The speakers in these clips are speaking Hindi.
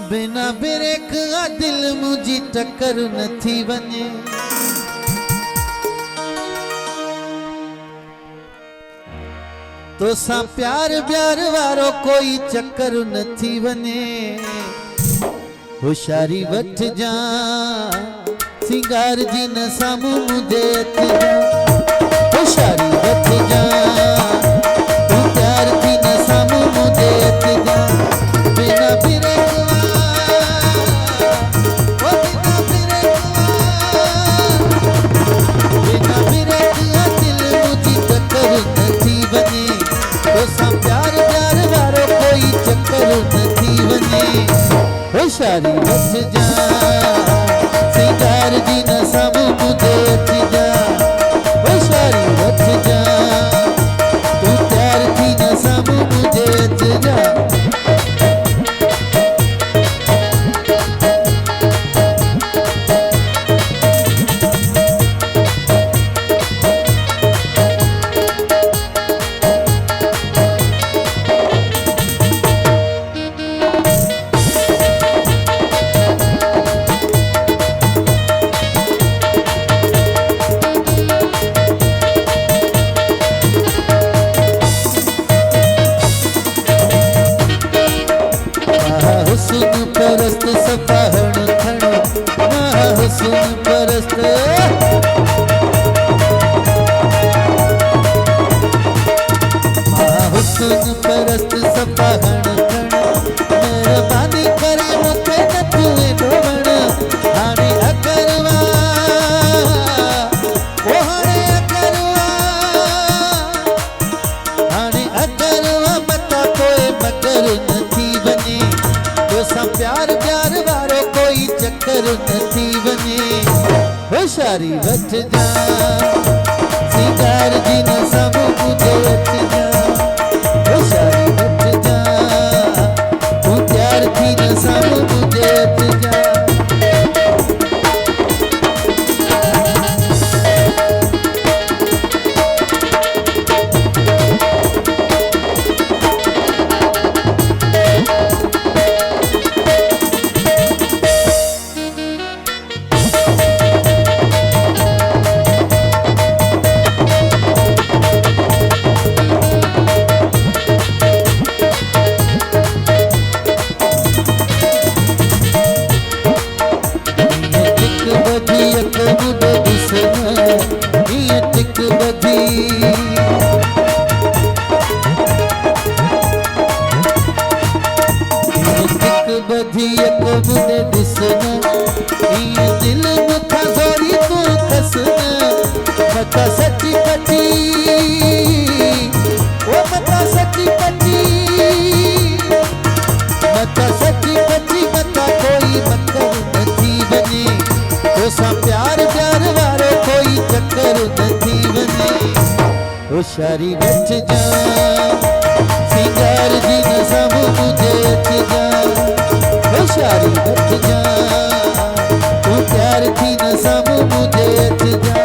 बिना ब्रेक आ दिल मुझी टक्कर नथी वने। तो सा प्यार ब्यार वारो कोई चक्कर नथी वने। होशियारी वठ जा सिंगार जी न सामू मुझे होशियारी वठ जा तू प्यार जी न सामू मुझे बिना ब्रेक होशियारी वठ जा सिंगार जी न सब मुझे अची जा। होशियारी वठ जा तू प्यार जी न सब मुझे अची जा। हुस्न परस्त सफाहण खणो हुस्न परस्त हुस्न परस्त सफाहण खणो मेहरबानी करे मूंखे न तुए ढोवण। हाणे अगरवा ओ हाणे अगरवा हाणे अगरवा मता कोई मगर नथी वने। तो प्यार प्यार वारो कोई चक्कर नथी वने। होशियारी वठ जा सिंगार जी न सब मुझे अच जा। होशियारी वठ जा तू प्यार जी न सब मुझे अच जा। मता सची पची ओ मता सची पची मता सची पची मता कोई मकर नथी वने। तो सा प्यार प्यार वारो कोई चक्कर नथी वने। होशियारी वठ जा सिंगार जी न सब मुझे अच जा। होशियारी वठ जा तू प्यार जी न सब मुझे अच जा।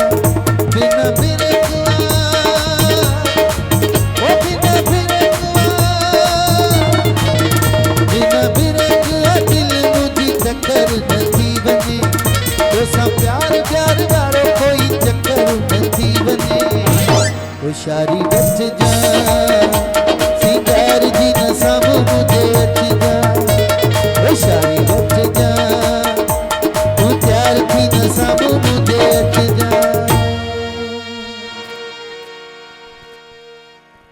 बिना ब्रेक ओ बिना ब्रेक बिना ब्रेक दिल मुझी चक्कर नथी वने। तो सा प्यार प्यार वारो कोई चक्कर नथी वने। होशियारी वठ जा सिंगार जी न सब मुझे अच जा। होशियारी वठ जा